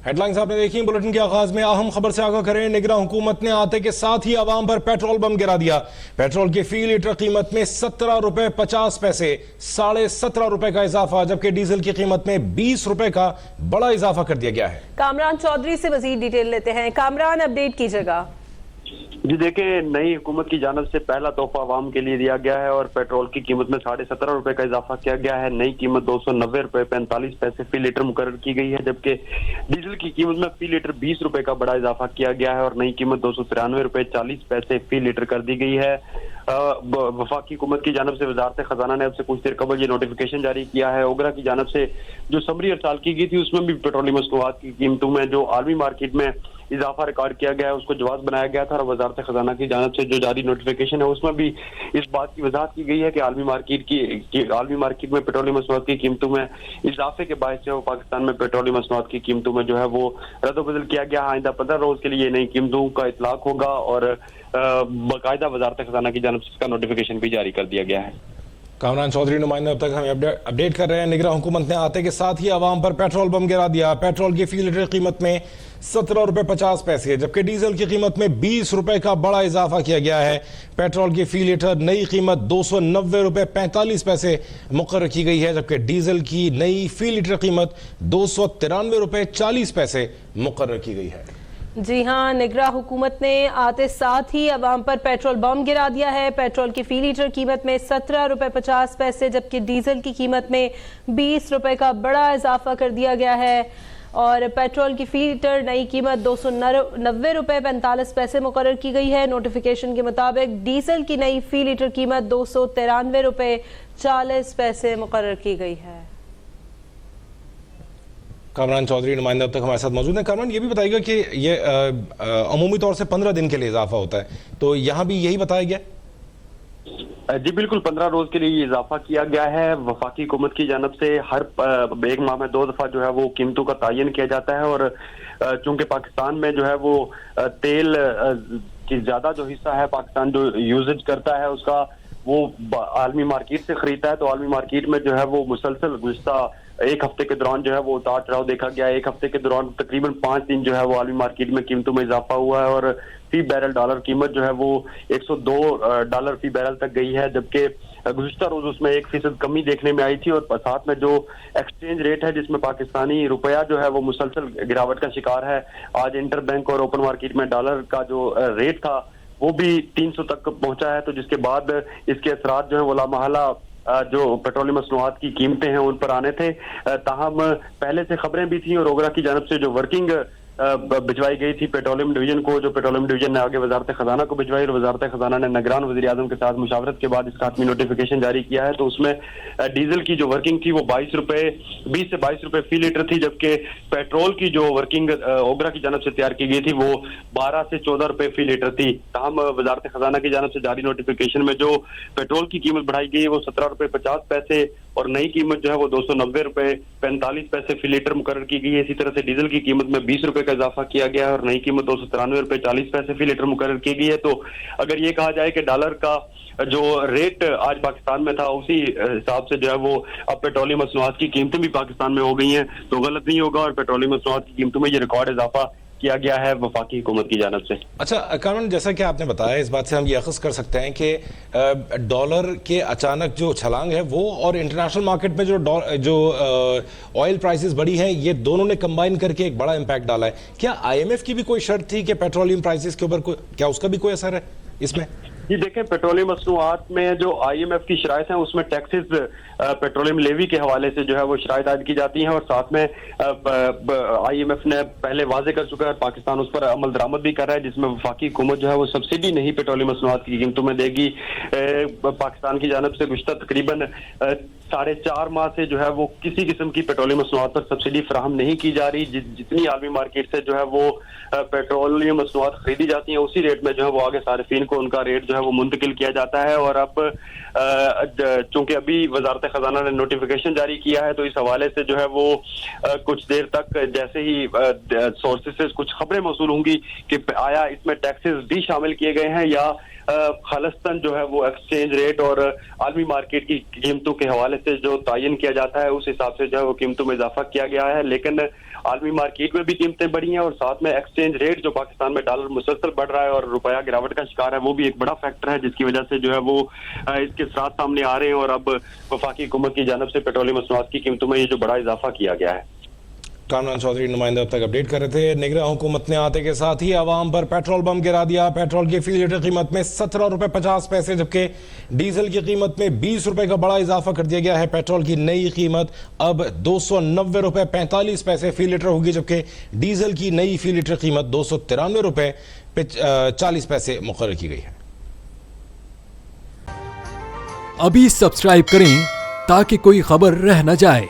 Headlines आपने देखी। Bulletin के आगाज में अहम खबर से आगाह करें। निगरान हुकूमत ने आते के साथ ही आवाम पर पेट्रोल बम गिरा दिया। पेट्रोल की फी लीटर कीमत में 17 रुपए 50 पैसे, 17.5 रुपए का इजाफा, जबकि डीजल की कीमत में 20 रुपए का बड़ा इजाफा कर दिया गया है। कामरान चौधरी से मजीद डिटेल लेते हैं। कामरान, अपडेट कीजिएगा। जी देखिए, नई हुकूमत की जानब से पहला तोहफा आवाम के लिए दिया गया है और पेट्रोल की कीमत में 17.5 रुपए का इजाफा किया गया है। नई कीमत 290 रुपए 45 पैसे फी लीटर मुकर्रर की गई है, जबकि डीजल की कीमत में फी लीटर 20 रुपए का बड़ा इजाफा किया गया है और नई कीमत 293 रुपए 40 पैसे फी लीटर कर दी गई है। वफाकी हुकूमत की जानब से वजारत खजाना ने अब से कुछ देर कबल ये नोटिफिकेशन जारी किया है। ओगरा की जानब से जो समरी अरसाल की गई थी उसमें भी पेट्रोलियम मसनूआत की कीमतों में जो आलमी मार्केट में इजाफा रिकॉर्ड किया गया है उसको जवाब बनाया गया था और वजारत खजाना की जानब से जो जारी नोटिफिकेशन है उसमें भी इस बात की वजाहत की गई है कि आलमी मार्केट में पेट्रोलियम मसनूआत की कीमतों में इजाफे के बायस जो पाकिस्तान में पेट्रोलियम मसनूआत की कीमतों में जो है वो रद्द-ओ-बदल किया गया। आइंदा 15 रोज के लिए नई कीमतों का इतलाक होगा और बाकायदा वजारत खजाना की जानब से इसका नोटिफिकेशन भी जारी कर दिया गया है। कामरान चौधरी नुमाइंदा अब तक हमें अपडेट कर रहे हैं। निगरान हुकूमत ने आते के साथ ही आवाम पर पेट्रोल बम गिरा दिया। पेट्रोल की फी लीटर कीमत में 17 रुपए 50 पैसे, जबकि डीजल की कीमत में 20 रुपए का बड़ा इजाफा किया गया है। पेट्रोल की फी लीटर नई कीमत 290 रुपए 45 पैसे मुकर्रर की गई है, जबकि डीजल की नई फी लीटर कीमत 293 रुपए 40 पैसे मुकर्रर की गई है। जी हाँ, निगरान हुकूमत ने आते साथ ही अवाम पर पेट्रोल बम गिरा दिया है। पेट्रोल की फी लीटर कीमत में 17 रुपए 50 पैसे, जबकि डीजल की कीमत में 20 रुपए का बड़ा इजाफा कर दिया गया है और पेट्रोल की फी लीटर नई कीमत 290 रुपए 45 पैसे मुकर्रर की गई है। नोटिफिकेशन के मुताबिक डीजल की नई फी लीटर कीमत 293 रुपए 40 पैसे मुकर्रर की गई है। कामरान चौधरी नुमाइंदा अब तक हमारे साथ मौजूद है। कामरान, ये भी बताइएगा कि ये अमूमी तौर से 15 दिन के लिए इजाफा होता है, तो यहाँ भी यही बताया गया? जी बिल्कुल, 15 रोज के लिए इजाफा किया गया है। वफाकी हुकूमत की जानब से हर एक माह में 2 दफा जो है वो कीमतों का तायन किया जाता है और चूंकि पाकिस्तान में जो है वो तेल की ज्यादा जो हिस्सा है पाकिस्तान जो यूजेज करता है उसका वो आलमी मार्केट से खरीदता है, तो आलमी मार्केट में जो है वो मुसलसल गुज़श्ता एक हफ्ते के दौरान जो है वो उतार चढ़ाव देखा गया है। एक हफ्ते के दौरान तकरीबन 5 दिन जो है वो आलमी मार्केट में कीमतों में इजाफा हुआ है और फी बैरल डॉलर कीमत जो है वो $102 फी बैरल तक गई है, जबकि गुज़श्ता रोज उसमें 1% कमी देखने में आई थी और साथ में जो एक्सचेंज रेट है जिसमें पाकिस्तानी रुपया जो है वो मुसलसल गिरावट का शिकार है। आज इंटर बैंक और ओपन मार्केट में डॉलर का जो रेट था वो भी 300 तक पहुंचा है, तो जिसके बाद इसके असरात जो है वो लामहला जो पेट्रोलियम मसनूआत की कीमतें हैं उन पर आने थे। ताहम पहले से खबरें भी थी और ओगरा की जानब से जो वर्किंग भिजवाई गई थी पेट्रोलियम डिवीजन को, जो पेट्रोलियम डिवीजन ने आगे वजारत खजाना को भिजवाई और वजारत खजाना ने निगरान वज़ीर आज़म के साथ मुशावरत के बाद इसका हतमी नोटिफिकेशन जारी किया है। तो उसमें डीजल की जो वर्किंग थी वो 20 से 22 रुपए फी लीटर थी, जबकि पेट्रोल की जो वर्किंग ओगरा की जानब से तैयार की गई थी वो 12 से 14 रुपए फी लीटर थी। ताहम वजारत खजाना की जानब से जारी नोटिफिकेशन में जो पेट्रोल की कीमत बढ़ाई गई है वो 17 रुपए 50 पैसे और नई कीमत जो है वो 290 रुपए 45 पैसे फी लीटर मुकर्रर की गई है। इसी तरह से डीजल की कीमत में 20 रुपए का इजाफा किया गया है और नई कीमत 293 रुपए 40 पैसे फी लीटर मुकर्रर की गई है। तो अगर ये कहा जाए कि डॉलर का जो रेट आज पाकिस्तान में था उसी हिसाब से जो है वो अब पेट्रोलियम मसनूआत की कीमतें भी पाकिस्तान में हो गई हैं, तो गलत नहीं होगा और पेट्रोलियम मसनूआत की कीमतों में ये रिकॉर्ड इजाफा किया गया है वफाकी हुकूमत की जानब से। अच्छा कामरान, जैसा कि आपने बताया, इस बात से हम ये अखज़ कर सकते हैं कि डॉलर के अचानक जो छलांग है वो और इंटरनेशनल मार्केट में जो ऑयल प्राइसेस बढ़ी हैं ये दोनों ने कंबाइन करके एक बड़ा इम्पैक्ट डाला है। क्या IMF की भी कोई शर्त थी कि पेट्रोलियम प्राइसेस के ऊपर क्या उसका भी कोई असर है इसमें? जी देखें, पेट्रोलियम मसनूआत में जो IMF की शराइत हैं उसमें टैक्सेस पेट्रोलियम लेवी के हवाले से जो है वो शराइत आयद की जाती हैं और साथ में IMF ने पहले वाजे कर चुका है, पाकिस्तान उस पर अमल दरामद भी कर रहा है, जिसमें वफाकी हुकूमत जो है वो सब्सिडी नहीं पेट्रोलियम मसनूआत की कीमतों में देगी। पाकिस्तान की जानब से गुज़श्ता तकरीबन 4.5 माह से जो है वो किसी किस्म की पेट्रोलियम मसनूआत पर सब्सिडी फराहम नहीं की जा रही। जितनी आलमी मार्केट से जो है वो पेट्रोलियम मसनूआत खरीदी जाती हैं उसी रेट में जो है वो आगे सारिफीन को उनका रेट जो है वो मुंतकिल किया जाता है। और अब चूंकि अभी वजारत खजाना ने नोटिफिकेशन जारी किया है तो इस हवाले से जो है वो कुछ देर तक जैसे ही सोर्सेस से कुछ खबरें मौसूल होंगी कि आया इसमें टैक्सेस भी शामिल किए गए हैं या खालिस्तान जो है वो एक्सचेंज रेट और आलमी मार्केट की कीमतों के हवाले से जो तायन किया जाता है उस हिसाब से जो है वो कीमतों में इजाफा किया गया है। लेकिन आलमी मार्केट में भी कीमतें बढ़ी हैं और साथ में एक्सचेंज रेट जो पाकिस्तान में डॉलर मुसलसल बढ़ रहा है और रुपया गिरावट का शिकार है, वो भी एक बड़ा फैक्टर है जिसकी वजह से जो है वो इसके साथ सामने आ रहे हैं। और अब वफाकी हुकूमत की जानिब से पेट्रोलियम मसनूआत की कीमतों में ये जो बड़ा इजाफा किया गया है। कामरान चौधरी नुमाइंदा अब तक अपडेट कर रहे थे। निगरान हुकूमत ने आते के साथ ही आवाम पर पेट्रोल बम गिरा दिया। पेट्रोल की फी लीटर कीमत में 17 रुपए 50 पैसे जबकि डीजल की कीमत में 20 रुपए का बड़ा इजाफा कर दिया गया है। पेट्रोल की नई कीमत अब 290 रुपए 45 पैसे फी लीटर होगी जबकि डीजल की नई फी लीटर कीमत 293 रुपए 40 पैसे मुकर्रर की गई है। अभी सब्सक्राइब करें ताकि कोई खबर रह न जाए।